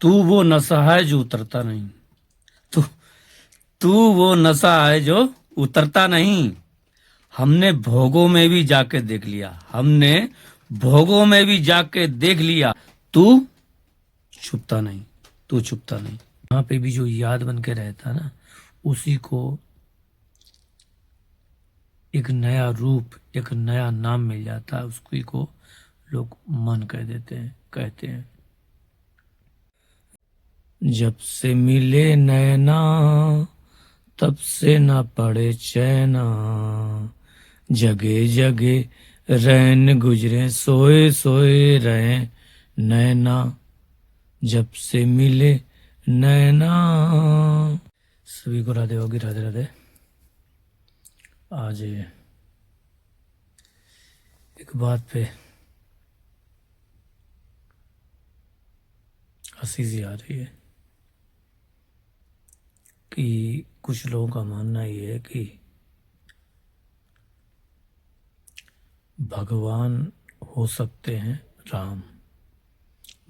तू वो नशा है जो उतरता नहीं। तू तू वो नशा है जो उतरता नहीं। हमने भोगों में भी जाके देख लिया, हमने भोगों में भी जाके देख लिया। तू छुपता नहीं, तू छुपता नहीं। वहां पे भी जो याद बन के रहता ना, उसी को एक नया रूप, एक नया नाम मिल जाता है। उसकी को लोग मन कह देते हैं, कहते हैं। जब से मिले नैना तब से न पड़े चैना, जगे जगे रैन गुजरे सोए सोए रहे नैना। जब से मिले नैना। सभी को राधे होगी, राधे राधे। आज एक बात पे हंसी सी आ रही है कि कुछ लोगों का मानना ये है कि भगवान हो सकते हैं राम,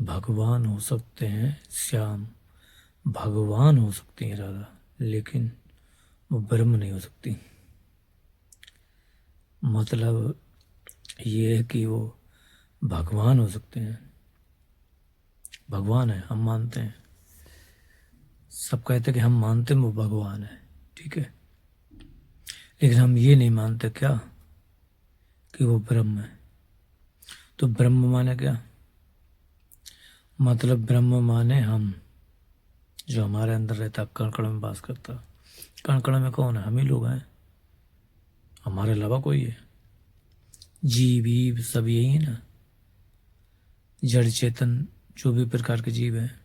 भगवान हो सकते हैं श्याम, भगवान हो सकती है राधा, लेकिन वो ब्रह्म नहीं हो सकती। मतलब ये है कि वो भगवान हो सकते हैं, भगवान है, हम मानते हैं, सब कहते हैं कि हम मानते हैं वो भगवान है, ठीक है, लेकिन हम ये नहीं मानते क्या कि वो ब्रह्म है। तो ब्रह्म माने क्या? मतलब ब्रह्म माने हम, जो हमारे अंदर रहता, कण कण में वास करता। कण कण में कौन है? हम ही लोग हैं, हमारे अलावा कोई है? जीव वीव सब यही है ना, जड़ चेतन जो भी प्रकार के जीव हैं।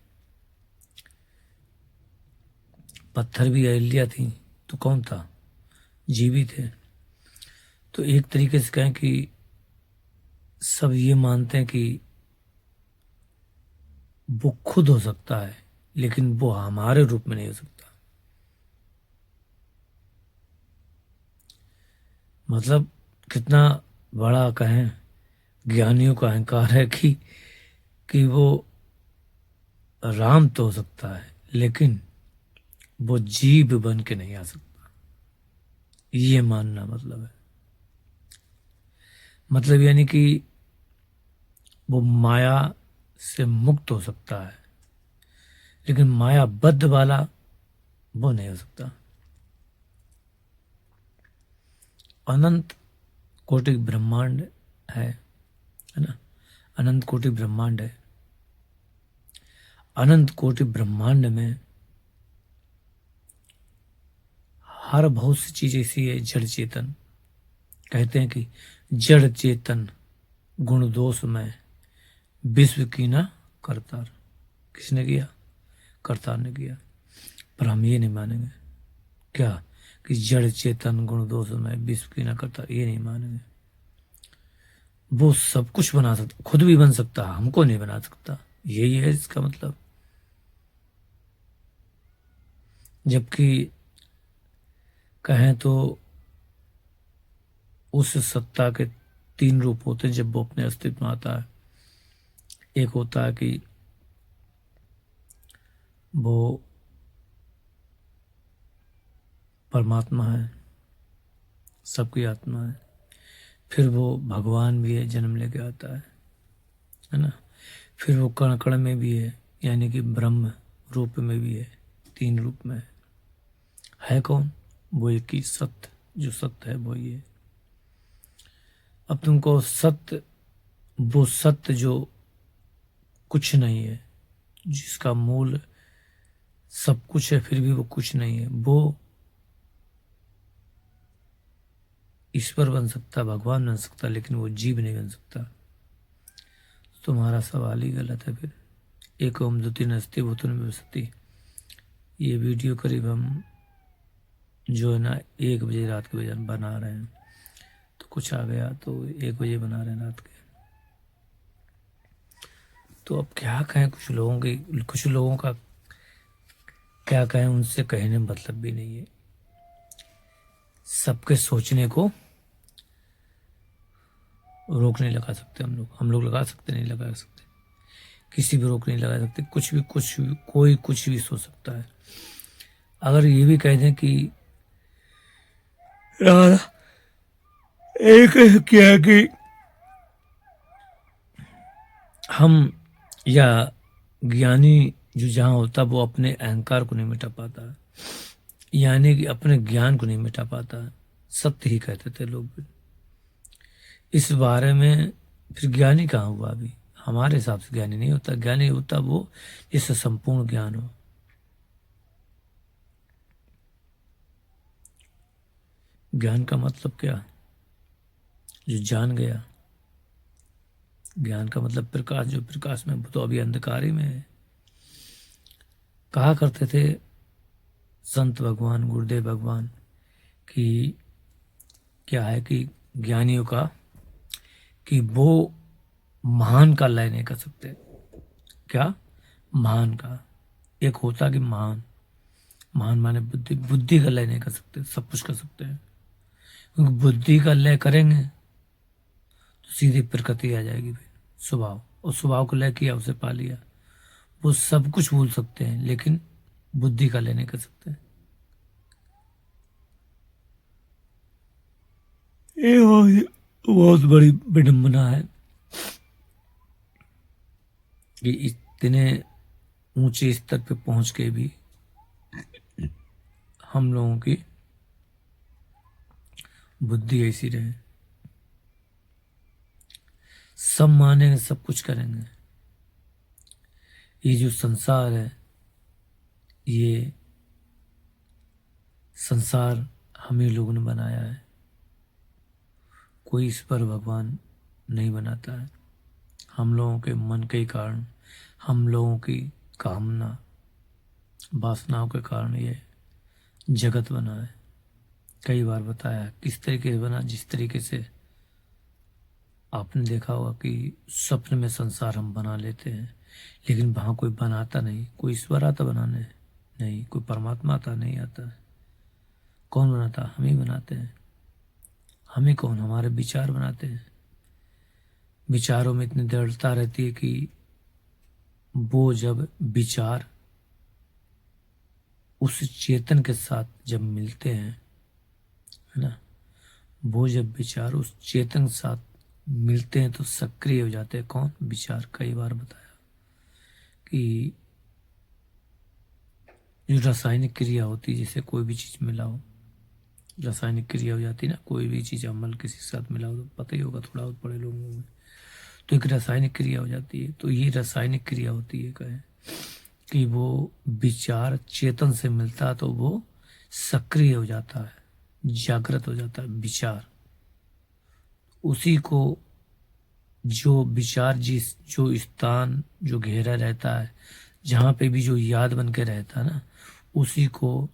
पत्थर भी अहल्या थी तो कौन था? जीव ही थे। तो एक तरीके से कहें कि सब ये मानते हैं कि वो खुद हो सकता है, लेकिन वो हमारे रूप में नहीं हो सकता। मतलब कितना बड़ा कहें ज्ञानियों का अहंकार है कि वो राम तो हो सकता है, लेकिन वो जीव बन के नहीं आ सकता। ये मानना मतलब है, मतलब यानी कि वो माया से मुक्त हो सकता है, लेकिन माया बद्ध वाला वो नहीं हो सकता। अनंत कोटि ब्रह्मांड है ना, अनंत कोटि ब्रह्मांड है। अनंत कोटि ब्रह्मांड में हर बहुत सी चीज ऐसी है, जड़ चेतन। कहते हैं कि जड़ चेतन गुण दोष में विश्व की ना करतार। किसने किया? करतार ने किया। पर हम ये नहीं मानेंगे क्या कि जड़ चेतन गुण दोष में विश्व की ना करतार? ये नहीं मानेंगे। वो सब कुछ बना सकता, खुद भी बन सकता, हमको नहीं बना सकता, यही है इसका मतलब। जबकि कहें तो उस सत्ता के तीन रूप होते हैं जब वो अपने अस्तित्व में आता है। एक होता है कि वो परमात्मा है, सबकी आत्मा है। फिर वो भगवान भी है, जन्म लेके आता है ना। फिर वो कण कण में भी है, यानी कि ब्रह्म रूप में भी है, तीन रूप में है कौन? वो एक ही सत्य, जो सत्य है वो ही है। अब तुमको सत्य, वो सत्य जो कुछ नहीं है, जिसका मूल सब कुछ है फिर भी वो कुछ नहीं है, वो ईश्वर बन सकता, भगवान बन सकता, लेकिन वो जीव नहीं बन सकता। तुम्हारा सवाल ही गलत है फिर। एक ओम द्वितीय नस्ति भूतन में बसती। ये वीडियो करीब हम जो है ना 1 बजे रात के बजे बना रहे हैं, तो कुछ आ गया तो 1 बजे बना रहे हैं रात के। तो अब क्या कहें, कुछ लोगों का क्या कहें, उनसे कहने में मतलब भी नहीं है। सबके सोचने को रोक नहीं लगा सकते हम लोग लगा सकते, नहीं लगा सकते, किसी भी रोक नहीं लगा सकते। कुछ भी कोई कुछ भी सोच सकता है। अगर ये भी कह दें कि राधा एक क्या है कि हम या ज्ञानी जो जहाँ होता है वो अपने अहंकार को नहीं मिटा पाता है, यानी कि अपने ज्ञान को नहीं मिटा पाता है। सत्य ही कहते थे लोग भी इस बारे में। फिर ज्ञानी कहाँ हुआ? अभी हमारे हिसाब से ज्ञानी नहीं होता। ज्ञानी होता वो जिससे संपूर्ण ज्ञान हो। ज्ञान का मतलब क्या? जो जान गया। ज्ञान का मतलब प्रकाश, जो प्रकाश में, वो तो अभी अंधकार ही में है। कहा करते थे संत भगवान, गुरुदेव भगवान कि क्या है कि ज्ञानियों का कि वो महान का लय नहीं कर सकते। क्या? महान का। एक होता कि महान, महान माने बुद्धि, बुद्धि का लय नहीं कर सकते, सब कुछ कर सकते हैं। क्योंकि बुद्धि का लय करेंगे तो सीधी प्रकृति आ जाएगी, फिर स्वभाव, और स्वभाव को लय किया, उसे पा लिया। वो सब कुछ भूल सकते हैं लेकिन बुद्धि का लय नहीं कर सकते। ये बहुत बड़ी विडंबना है कि इतने ऊंचे स्तर पे पहुंच के भी हम लोगों की बुद्धि ऐसी रहे। सब मानेंगे, सब कुछ करेंगे। ये जो संसार है, ये संसार हम ही लोगों ने बनाया है। कोई इस पर भगवान नहीं बनाता है। हम लोगों के मन के कारण, हम लोगों की कामना वासनाओं के कारण ये जगत बना है। कई बार बताया किस तरीके से बना। जिस तरीके से आपने देखा होगा कि स्वप्न में संसार हम बना लेते हैं, लेकिन वहां कोई बनाता नहीं। कोई ईश्वर आता बनाने? नहीं। कोई परमात्मा आता नहीं? आता। कौन बनाता? हम ही बनाते हैं। हम ही कौन? हमारे विचार बनाते हैं। विचारों में इतनी दृढ़ता रहती है कि वो जब विचार उस चेतन के साथ जब मिलते हैं, है ना, वो जब विचार उस चेतन के साथ मिलते हैं तो सक्रिय हो जाते हैं। कौन? विचार। कई बार बताया कि जो रासायनिक क्रिया होती है, जैसे कोई भी चीज मिला हो, रासायनिक क्रिया हो जाती है ना, कोई भी चीज अमल किसी के साथ मिला हो, तो पता ही होगा थोड़ा बहुत बड़े लोगों में, तो एक रासायनिक क्रिया हो जाती है। तो ये रासायनिक क्रिया होती है, कहें कि वो विचार चेतन से मिलता है तो वो सक्रिय हो जाता है, जागृत हो जाता है विचार। उसी को जो विचार, जिस जो स्थान जो घेरा रहता है, जहाँ पे भी जो याद बन के रहता है ना, उसी को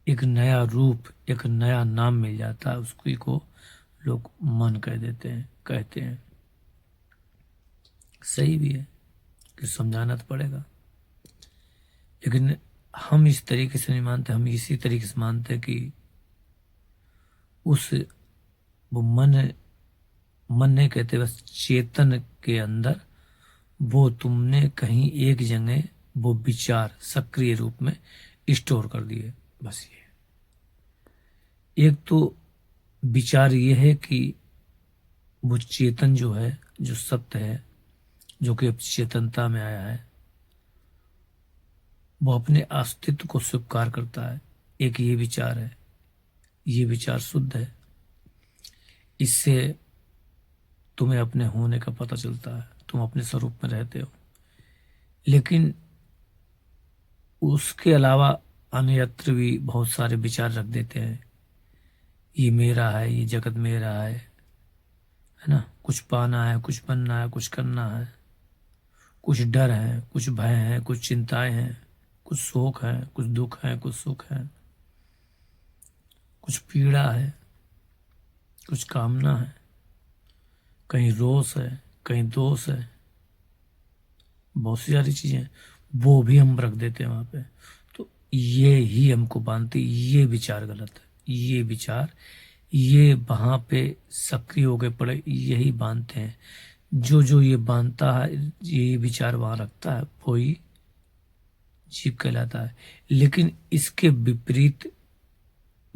एक नया रूप, एक नया नाम मिल जाता है। उसकी को लोग मन कह देते हैं, कहते हैं। सही भी है कि समझाना तो पड़ेगा, लेकिन हम इस तरीके से नहीं मानते। हम इसी तरीके से मानते कि उस वो मन, मन नहीं कहते, बस चेतन के अंदर वो तुमने कहीं एक जगह वो विचार सक्रिय रूप में स्टोर कर दिए। बस ये एक तो विचार ये है कि वो चेतन जो है, जो सत्य है, जो कि अब चेतनता में आया है, वो अपने अस्तित्व को स्वीकार करता है। एक ये विचार है, ये विचार शुद्ध है। इससे तुम्हें अपने होने का पता चलता है, तुम अपने स्वरूप में रहते हो। लेकिन उसके अलावा अन्यत्र भी बहुत सारे विचार रख देते हैं। ये मेरा है, ये जगत मेरा है ना, कुछ पाना है, कुछ बनना है, कुछ करना है, कुछ डर है, कुछ भय है, कुछ चिंताएं हैं, कुछ शोक है, कुछ दुख है, कुछ सुख है, कुछ पीड़ा है, कुछ कामना है, कहीं रोष है, कहीं दोष है, बहुत सी सारी चीजें, वो भी हम रख देते हैं वहां पे। तो ये ही हमको बांधती, ये विचार गलत है। ये विचार ये वहां पे सक्रिय हो गए पड़े, यही बांधते हैं जो जो ये बांधता है, ये विचार वहां रखता है, वो ही जीव कहलाता है। लेकिन इसके विपरीत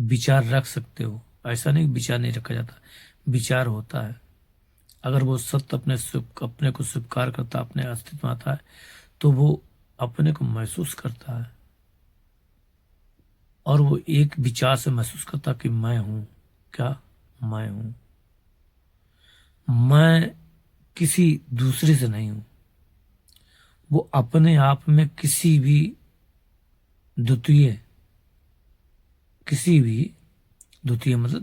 विचार रख सकते हो, ऐसा नहीं विचार नहीं रखा जाता, विचार होता है। अगर वो सत्य अपने को स्वीकार करता, अपने अस्तित्व में आता है, तो वो अपने को महसूस करता है, और वो एक विचार से महसूस करता कि मैं हूं। क्या? मैं हूं। मैं किसी दूसरे से नहीं हूं। वो अपने आप में किसी भी द्वितीय, किसी भी द्वितीय मतलब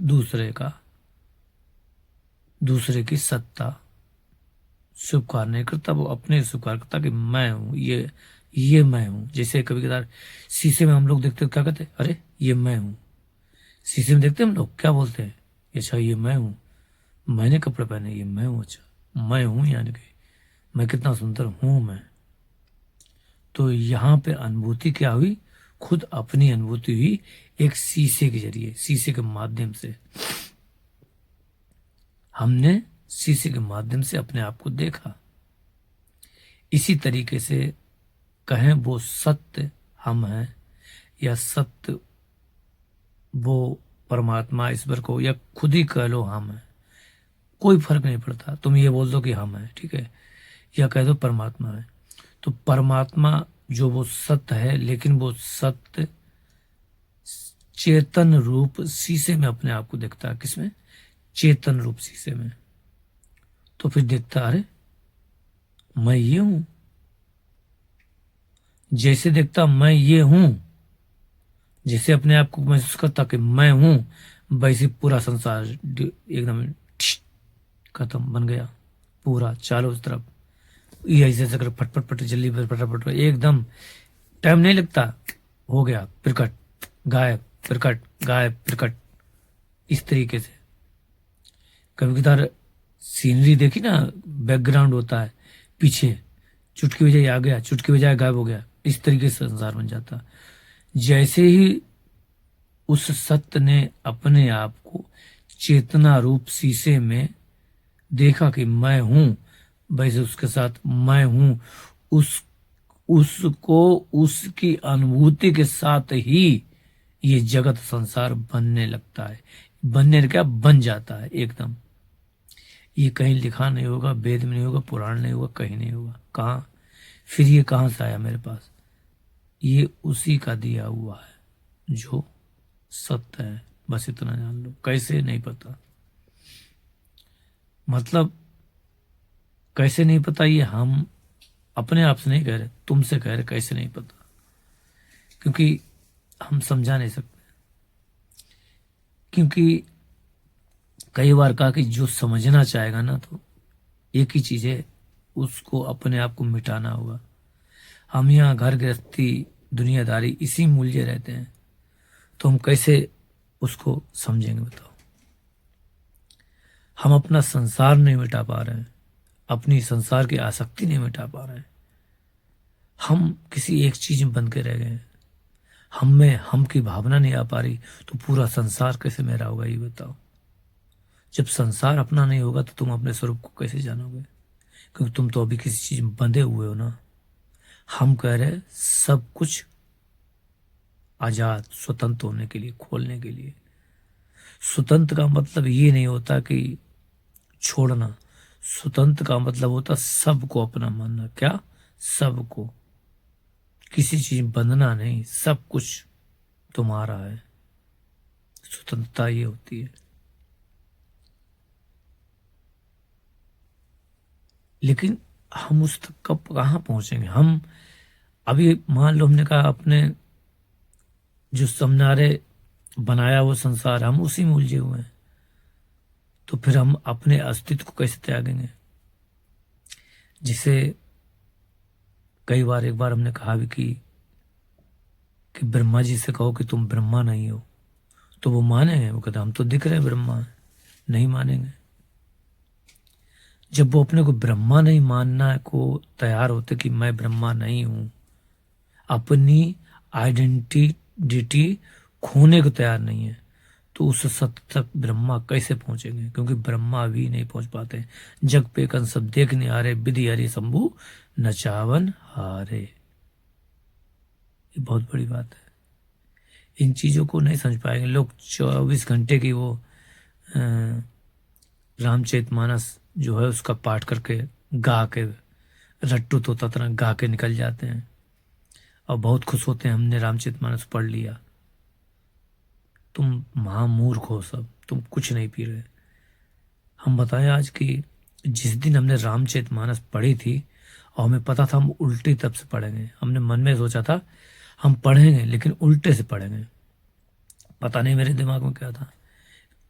दूसरे की सत्ता स्वीकार नहीं करता। वो अपने स्वीकार करता कि मैं हूं, ये मैं हूं। जैसे कभी कभार शीशे में हम लोग देखते हैं, क्या कहते हैं? अरे ये मैं हूं। शीशे में देखते हैं हम लोग, क्या बोलते हैं? अच्छा ये मैं हूं, मैंने कपड़े पहने, ये मैं हूं। अच्छा मैं हूं, यानी कि मैं कितना सुंदर हूं मैं। तो यहाँ पे अनुभूति क्या हुई? खुद अपनी अनुभूति हुई, एक शीशे के जरिए, शीशे के माध्यम से। हमने शीशे के माध्यम से अपने आप को देखा। इसी तरीके से कहें वो सत्य हम हैं, या सत्य वो परमात्मा ईश्वर को, या खुद ही कह लो हम हैं, कोई फर्क नहीं पड़ता। तुम ये बोल दो कि हम हैं, ठीक है, या कह दो परमात्मा है। तो परमात्मा जो वो सत्य है, लेकिन वो सत्य चेतन रूप शीशे में अपने आप को देखता है। किसमें? चेतन रूप शीशे में। तो फिर देखता, अरे मैं ये हूं। जैसे देखता मैं ये हूं, जैसे अपने आप को महसूस करता कि मैं हूं, वैसे पूरा संसार एकदम खत्म बन गया, पूरा चारों तरफ। ये ऐसे ऐसे कर फट फट फट जल्दी फटाफट एकदम, टाइम नहीं लगता, हो गया प्रकट, गायब, प्रकट, गायब, प्रकट। इस तरीके से कभी कभार सीनरी देखी ना, बैकग्राउंड होता है पीछे, चुटकी बजाई आ गया, चुटकी बजाय गायब हो गया। इस तरीके से संसार बन जाता। जैसे ही उस सत्य ने अपने आप को चेतना रूप शीशे में देखा कि मैं हूं, वैसे उसके साथ मैं हूं, उस उसको उसकी अनुभूति के साथ ही ये जगत संसार बनने लगता है। बनने क्या, बन जाता है एकदम। ये कहीं लिखा नहीं होगा, वेद में नहीं होगा, पुराण नहीं होगा, कहीं नहीं होगा। कहाँ? फिर ये कहाँ से आया मेरे पास? ये उसी का दिया हुआ है जो सत्य है। बस इतना जान लो। कैसे? नहीं पता। मतलब कैसे नहीं पता, ये हम अपने आप से नहीं कह रहे, तुमसे कह रहे कैसे नहीं पता, क्योंकि हम समझा नहीं सकते। क्योंकि कई बार कहा कि जो समझना चाहेगा ना, तो एक ही चीज है, उसको अपने आप को मिटाना होगा। हम यहाँ घर गृहस्थी दुनियादारी इसी मूल्य रहते हैं, तो हम कैसे उसको समझेंगे बताओ? हम अपना संसार नहीं मिटा पा रहे हैं, अपनी संसार की आसक्ति नहीं मिटा पा रहे हैं। हम किसी एक चीज में बन के रह गए हैं। हम में हम की भावना नहीं आ पा रही, तो पूरा संसार कैसे मेरा होगा ये बताओ? जब संसार अपना नहीं होगा तो तुम अपने स्वरूप को कैसे जानोगे? क्योंकि तुम तो अभी किसी चीज में बंधे हुए हो ना। हम कह रहे हैं सब कुछ आजाद स्वतंत्र होने के लिए, खोलने के लिए। स्वतंत्र का मतलब ये नहीं होता कि छोड़ना। स्वतंत्र का मतलब होता सबको अपना मानना। क्या? सबको, किसी चीज में बंधना नहीं, सब कुछ तुम्हारा है। स्वतंत्रता ये होती है। लेकिन हम उस तक कब कहाँ पहुंचेंगे? हम अभी मान लो हमने कहा अपने जो समनारे बनाया वो संसार, हम उसी में उलझे हुए हैं, तो फिर हम अपने अस्तित्व को कैसे त्यागेंगे? जिसे कई बार, एक बार हमने कहा भी कि ब्रह्मा जी से कहो कि तुम ब्रह्मा नहीं हो, तो वो मानेंगे? वो कहते हम तो दिख रहे हैं ब्रह्मा हैं। नहीं मानेंगे। जब वो अपने को ब्रह्मा नहीं मानना को तैयार होते कि मैं ब्रह्मा नहीं हूं, अपनी आइडेंटिटी खोने को तैयार नहीं है, तो उस सत्य तक ब्रह्मा कैसे पहुंचेंगे, क्योंकि ब्रह्मा भी नहीं पहुंच पाते। जग पे कन सब देखने आ रहे, विधि हरि शंभु नचावन हारे। ये बहुत बड़ी बात है। इन चीजों को नहीं समझ पाएंगे लोग। 24 घंटे की वो रामचरितमानस जो है उसका पाठ करके गा के, रट्टू तोता तरह गा के निकल जाते हैं और बहुत खुश होते हैं हमने रामचरितमानस पढ़ लिया। तुम महामूर्ख हो सब, तुम कुछ नहीं पी रहे। हम बताएं आज कि जिस दिन हमने रामचरितमानस पढ़ी थी और हमें पता था हम उल्टी तब से पढ़ेंगे, हमने मन में सोचा था हम पढ़ेंगे लेकिन उल्टे से पढ़ेंगे। पता नहीं मेरे दिमाग में क्या था,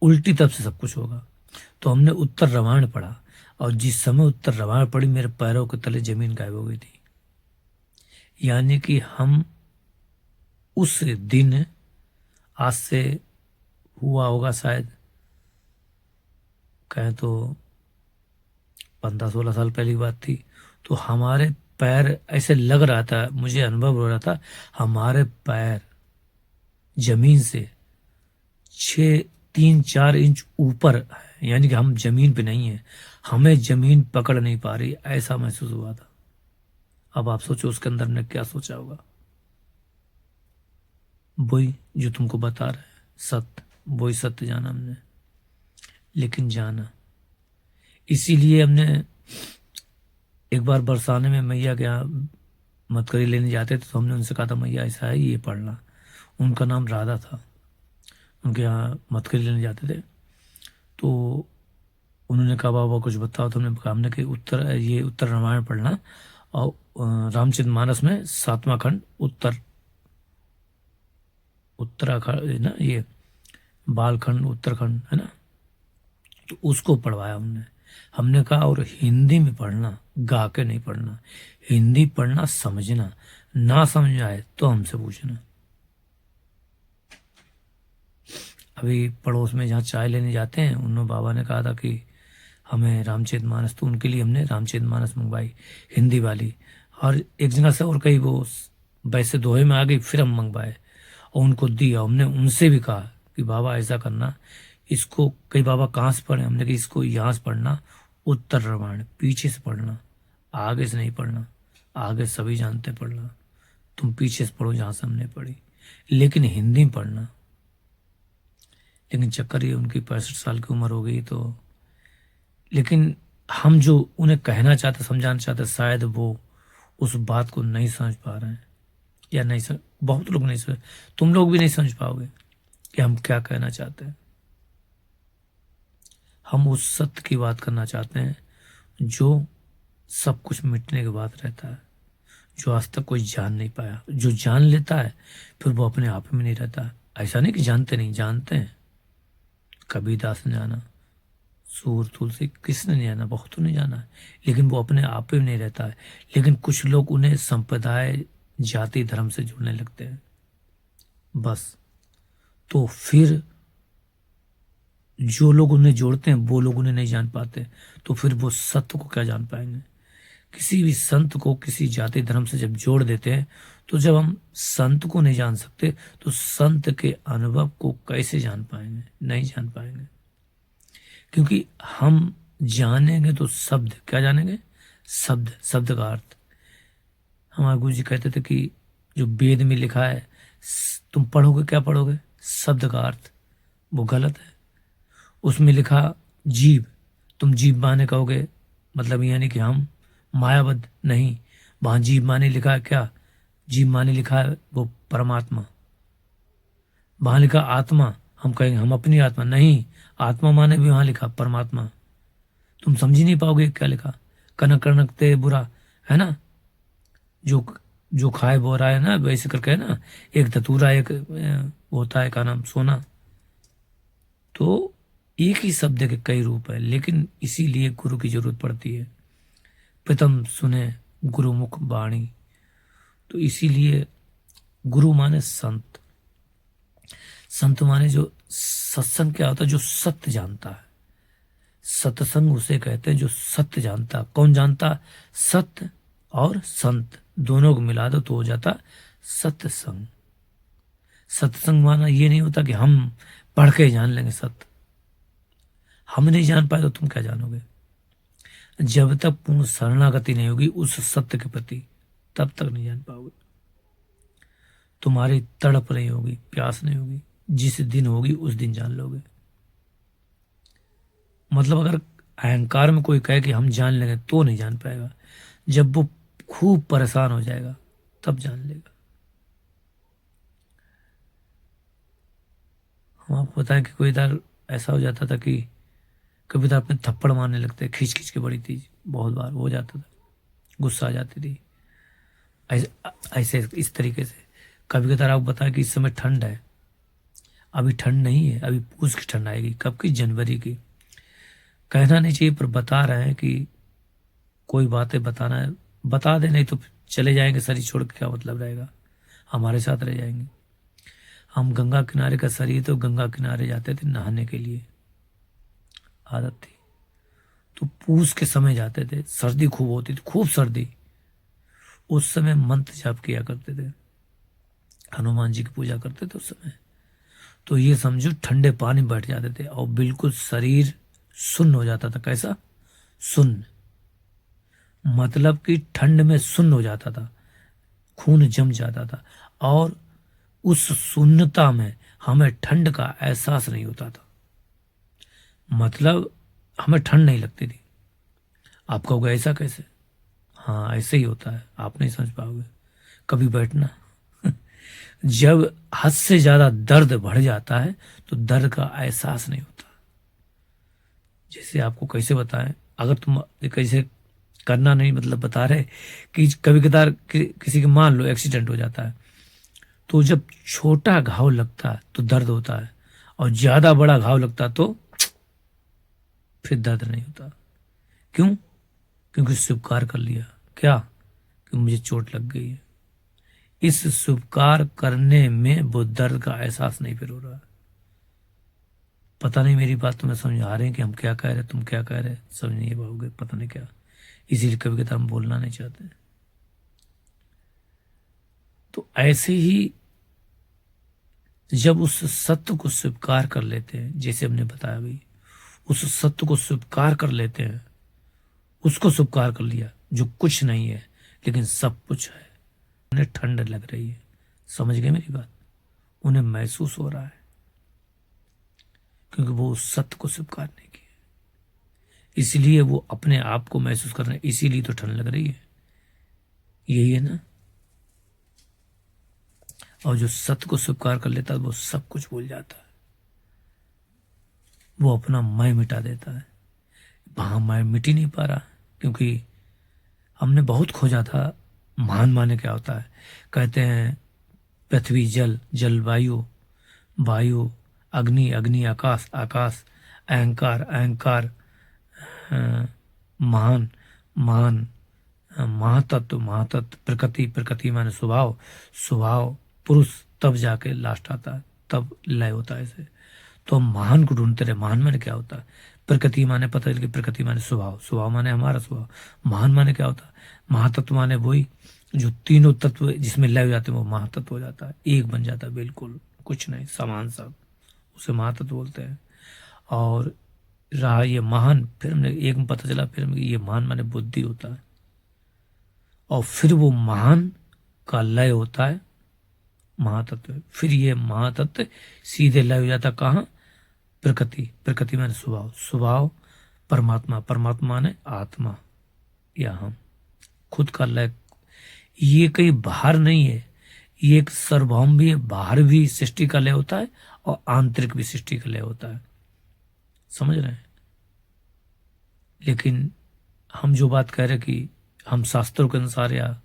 उल्टी तब से सब कुछ होगा। तो हमने उत्तर रामायण पढ़ा और जिस समय उत्तर रामायण पढ़ी मेरे पैरों के तले जमीन गायब हो गई थी। यानी कि हम उस दिन, आज से हुआ होगा शायद कहें तो 15-16 साल पहले की बात थी, तो हमारे पैर ऐसे लग रहा था, मुझे अनुभव हो रहा था हमारे पैर जमीन से 3-4 इंच ऊपर है। यानी कि हम जमीन पे नहीं है, हमें जमीन पकड़ नहीं पा रही, ऐसा महसूस हुआ था। अब आप सोचो उसके अंदर ने क्या सोचा होगा। वही जो तुमको बता रहे हैं सत्य, वही सत्य जाना हमने, लेकिन जाना इसीलिए हमने एक बार बरसाने में मैया के यहाँ मटकरी लेने जाते थे, तो हमने उनसे कहा था मैया ऐसा है ये पढ़ना। उनका नाम राधा था, उनके यहाँ मटकरी लेने जाते थे। तो उन्होंने कहा बाबा कुछ बताओ, तो हमने कहा हमने कि ये उत्तर रामायण पढ़ना और रामचरितमानस में 7वां खंड उत्तराखंड ना, ये बालखंड उत्तरखंड है ना, तो उसको पढ़वाया हमने कहा और हिंदी में पढ़ना, गा के नहीं पढ़ना। हिंदी पढ़ना, समझना, ना समझ आए तो हमसे पूछना। अभी पड़ोस में जहाँ चाय लेने जाते हैं, उन्होंने बाबा ने कहा था कि हमें रामचरितमानस, तो उनके लिए हमने रामचरितमानस मंगवाई हिंदी वाली। और एक जगह से और कहीं वो वैसे दोहे में आ गई, फिर हम मंगवाए और उनको दिया। हमने उनसे भी कहा कि बाबा ऐसा करना, इसको कई बाबा कहाँ से पढ़े, हमने कहा इसको यहाँ से पढ़ना, उत्तर रामायण पीछे से पढ़ना, आगे से नहीं पढ़ना। आगे सभी जानते पढ़ना, तुम पीछे से पढ़ो जहाँ से हमने पढ़ी, लेकिन हिंदी में पढ़ना। लेकिन चक्कर ये उनकी 65 साल की उम्र हो गई, तो लेकिन हम जो उन्हें कहना चाहते, समझाना चाहते, शायद वो उस बात को नहीं समझ पा रहे हैं, या नहीं समझ, बहुत लोग नहीं समझ, तुम लोग भी नहीं समझ पाओगे कि हम क्या कहना चाहते हैं। हम उस सत्य की बात करना चाहते हैं जो सब कुछ मिटने के बाद रहता है, जो आज तक कोई जान नहीं पाया। जो जान लेता है फिर वो अपने आप में नहीं रहता। ऐसा नहीं कि जानते नहीं, जानते हैं। कबीरदास ने जाना, सूर तुलसी किसने नहीं जाना, बहुतों ने जाना है, लेकिन वो अपने आप में नहीं रहता है। लेकिन कुछ लोग उन्हें संप्रदाय, जाति, धर्म से जुड़ने लगते हैं बस। तो फिर जो लोग उन्हें जोड़ते हैं वो लोग उन्हें नहीं जान पाते, तो फिर वो सत्य को क्या जान पाएंगे। किसी भी संत को किसी जाति धर्म से जब जोड़ देते हैं, तो जब हम संत को नहीं जान सकते तो संत के अनुभव को कैसे जान पाएंगे, नहीं जान पाएंगे। क्योंकि हम जानेंगे तो शब्द, क्या जानेंगे, शब्द, शब्द का अर्थ। हमारे गुरु जी कहते थे कि जो वेद में लिखा है तुम पढ़ोगे, क्या पढ़ोगे, शब्द का अर्थ, वो गलत है। उसमें लिखा जीव, तुम जीव माने कहोगे, मतलब यानी कि हम मायाबद्ध नहीं। वहां जीव माने लिखा है क्या, जीव माने लिखा है वो परमात्मा। वहां लिखा आत्मा, हम कहेंगे हम अपनी आत्मा नहीं, आत्मा माने भी वहां लिखा परमात्मा। तुम समझ ही नहीं पाओगे क्या लिखा। कनक कनकते बुरा, है ना, जो जो खाए वो रहा है ना, वैसे करके है ना, एक धतूरा, एक होता है का नाम सोना। तो एक ही शब्द के कई रूप है, लेकिन इसीलिए गुरु की जरूरत पड़ती है। प्रथम सुने गुरुमुख वाणी, तो इसीलिए गुरु माने संत। संत माने जो सत्संग क्या होता है, जो सत्य जानता है। सत्संग उसे कहते हैं जो सत्य जानता। कौन जानता, सत्य और संत दोनों को मिला दो तो हो जाता सत्संग। सत्संग माना ये नहीं होता कि हम पढ़ के जान लेंगे सत्य। हम नहीं जान पाए तो तुम क्या जानोगे? जब तक पूर्ण शरणागति नहीं होगी उस सत्य के प्रति, तब तक नहीं जान पाओगे। तुम्हारी तड़प नहीं होगी, प्यास नहीं होगी, जिस दिन होगी उस दिन जान लोगे। मतलब अगर अहंकार में कोई कहे कि हम जान लेंगे तो नहीं जान पाएगा, जब वो खूब परेशान हो जाएगा तब जान लेगा। हम आपको बताएं कि कोई इधर ऐसा हो जाता था कि कभी तो अपने थप्पड़ मारने लगते, खींच खींच के, बड़ी तेज, बहुत बार हो जाता था, गुस्सा आ जाती थी। ऐसे ऐसे इस तरीके से कभी कदार आप बताएं कि इस समय ठंड है, अभी ठंड नहीं है, अभी पूस की ठंड आएगी, कब की? जनवरी की। कहना नहीं चाहिए पर बता रहे हैं कि कोई बातें बताना है, बता दे, नहीं तो चले जाएंगे शरीर छोड़ के, क्या मतलब रहेगा? हमारे साथ रह जाएंगे। हम गंगा किनारे का शरीर, तो गंगा किनारे जाते थे नहाने के लिए, आदत थी। तो पूस के समय जाते थे, सर्दी खूब होती थी, खूब सर्दी। उस समय मंत्र जाप किया करते थे, हनुमान जी की पूजा करते थे उस समय। तो ये समझो ठंडे पानी में बैठ जाते थे और बिल्कुल शरीर सुन्न हो जाता था। कैसा? सुन्न, मतलब कि ठंड में सुन्न हो जाता था, खून जम जाता था। और उस शून्यता में हमें ठंड का एहसास नहीं होता था, मतलब हमें ठंड नहीं लगती थी। आप कहोगे ऐसा कैसे? हाँ, ऐसे ही होता है, आप नहीं समझ पाओगे, कभी बैठना। जब हद से ज्यादा दर्द बढ़ जाता है तो दर्द का एहसास नहीं होता। जैसे आपको कैसे बताएं, अगर तुम कैसे करना नहीं, मतलब बता रहे कि कभी कदार किसी के मान लो एक्सीडेंट हो जाता है, तो जब छोटा घाव लगता है तो दर्द होता है, और ज्यादा बड़ा घाव लगता है तो फिर दर्द नहीं होता। क्यों? क्योंकि स्वीकार कर लिया क्या, कि मुझे चोट लग गई है। इस स्वीकार करने में वो दर्द का एहसास नहीं फिर हो रहा है। पता नहीं मेरी बात तुम्हें समझ आ रही है कि हम क्या कह रहे, तुम क्या कह रहे, समझ नहीं पाओगे, पता नहीं क्या, इसीलिए कभी कभी हम बोलना नहीं चाहते। तो ऐसे ही जब उस सत्य को स्वीकार कर लेते हैं, जैसे हमने बताया अभी, उस सत्य को स्वीकार कर लेते हैं, उसको स्वीकार कर लिया जो कुछ नहीं है लेकिन सब कुछ है। उन्हें ठंड लग रही है, समझ गए मेरी बात? उन्हें महसूस हो रहा है, क्योंकि वो उस सत्य को स्वीकार नहीं किया, इसलिए वो अपने आप को महसूस कर रहे हैं, इसीलिए तो ठंड लग रही है। यही है ना? और जो सत्य को स्वीकार कर लेता है वो सब कुछ भूल जाता है, वो अपना मैं मिटा देता है। वहां मैं मिट ही नहीं पा रहा, क्योंकि हमने बहुत खोजा था महान माने क्या होता है। कहते हैं पृथ्वी जल, जल वायु, वायु अग्नि, अग्नि आकाश, आकाश अहंकार, अहंकार महान, महान महातत्व, महातत्व प्रकृति, प्रकृति माने स्वभाव, स्वभाव पुरुष, तब जाके लास्ट आता है, तब लय होता है ऐसे। तो हम महान को ढूंढते रहे। महान माने क्या होता है? प्रकृति माने, पता चल कि प्रकृति माने स्वभाव, स्वभाव माने हमारा स्वभाव। महान माने क्या होता है? महातत्व माने वही जो तीनों तत्व जिसमें लय हो जाते हैं, वो महातत्व हो जाता है, एक बन जाता है, बिल्कुल कुछ नहीं, समान सब, उसे महातत्व बोलते हैं। और रहा ये महान, फिर हमने एक में पता चला, फिर ये महान माने बुद्धि होता है, और फिर वो महान का लय होता है महातत्व। फिर ये महातत्व सीधे लय हो जाता कहाँ? प्रकृति, प्रकृति माने स्वभाव, स्वभाव परमात्मा, परमात्मा माने आत्मा या हम, खुद का लय। ये कहीं बाहर नहीं है, ये एक सार्वभौम भी है, बाहर भी सृष्टि का लय होता है और आंतरिक भी सृष्टि का लय होता है, समझ रहे हैं? लेकिन हम जो बात कह रहे हैं कि हम शास्त्रों के अनुसार या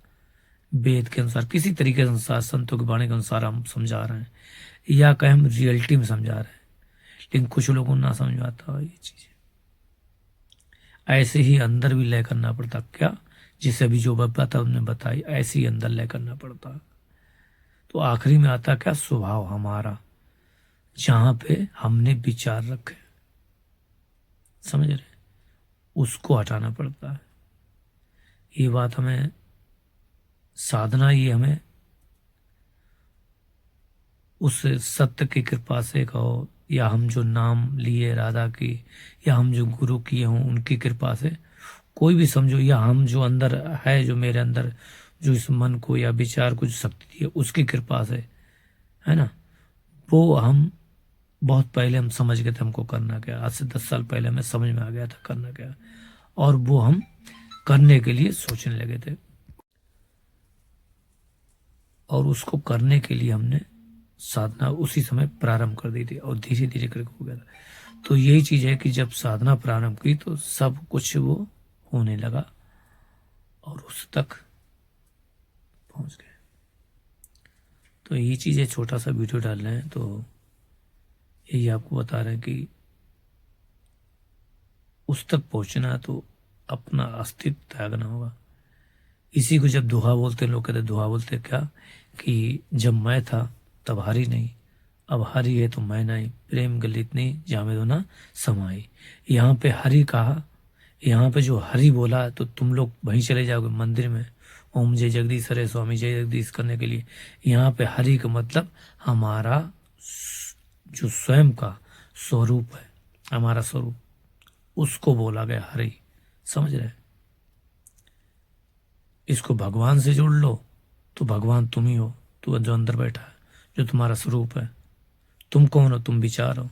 वेद के अनुसार, किसी तरीके के अनुसार, संतों की वाणी के अनुसार हम समझा रहे हैं, या कहें हम रियलिटी में समझा रहे हैं, लेकिन कुछ लोगों को ना समझ में आता ये चीजें। ऐसे ही अंदर भी लय करना पड़ता क्या, जिसे अभी जो बात हमने बताई, ऐसे ही अंदर लय करना पड़ता। तो आखिरी में आता क्या? स्वभाव हमारा, जहां पे हमने विचार रखे, समझ रहे, उसको हटाना पड़ता है। ये बात हमें साधना, ये हमें उस सत्य की कृपा से कहो, या हम जो नाम लिए राधा की, या हम जो गुरु किए हों उनकी कृपा से, कोई भी समझो, या हम जो अंदर है, जो मेरे अंदर जो इस मन को या विचार को जो शक्ति दी है उसकी कृपा से, है ना, वो हम बहुत पहले हम समझ गए थे हमको करना क्या। आज से 10 साल पहले हमें समझ में आ गया था करना क्या, और वो हम करने के लिए सोचने लगे थे, और उसको करने के लिए हमने साधना उसी समय प्रारंभ कर दी थी, और धीरे धीरे करके हो गया था। तो यही चीज है कि जब साधना प्रारंभ की तो सब कुछ वो होने लगा और उस तक पहुंच गए। तो यही चीज है, छोटा सा वीडियो डाल रहे हैं तो यही आपको बता रहे हैं कि उस तक पहुंचना तो अपना अस्तित्व त्यागना होगा। इसी को जब दोहा बोलते हैं, लोग कहते दोहा बोलते क्या कि जब मैं था तब हरि नहीं, अब हरि है तो मैं नहीं, प्रेम गलित नहीं जामे दो ना समाई। यहाँ पे हरि कहा, यहाँ पे जो हरि बोला तो तुम लोग वहीं चले जाओगे मंदिर में, ओम जय जगदीश हरे स्वामी जय जगदीश करने के लिए। यहाँ पे हरि का मतलब हमारा जो स्वयं का स्वरूप है, हमारा स्वरूप, उसको बोला गया हरि। समझ रहे? इसको भगवान से जोड़ लो तो भगवान तुम ही हो, तू जो अंदर बैठा है, जो तुम्हारा स्वरूप है। तुम कौन हो? तुम विचार हो।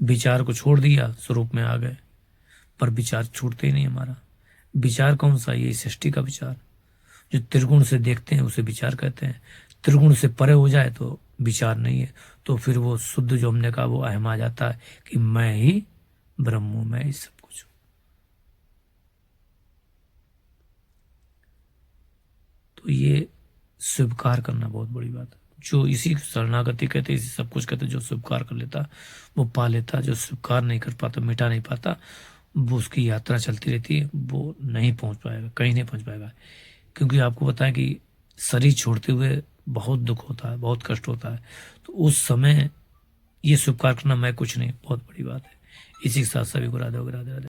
विचार को छोड़ दिया, स्वरूप में आ गए, पर विचार छूटते ही नहीं हमारा। विचार कौन सा? ये सृष्टि का विचार, जो त्रिगुण से देखते हैं उसे विचार कहते हैं। त्रिगुण से परे हो जाए तो विचार नहीं है, तो फिर वो शुद्ध जो हमने कहा वो अहम आ जाता है कि मैं ही ब्रह्म हूं, मैं ही सब कुछ हूं। तो ये स्वीकार करना बहुत बड़ी बात है। जो इसी शरणागति कहते, इसी सब कुछ कहते, जो स्वीकार कर लेता वो पा लेता, जो स्वीकार नहीं कर पाता, मिटा नहीं पाता, वो उसकी यात्रा चलती रहती है, वो नहीं पहुंच पाएगा, कहीं नहीं पहुंच पाएगा। क्योंकि आपको बताएं कि शरीर छोड़ते हुए बहुत दुख होता है, बहुत कष्ट होता है, तो उस समय ये स्वीकार करना मैं कुछ नहीं बहुत बड़ी बात है। इसी के साथ सभी को राधे राधे राधे।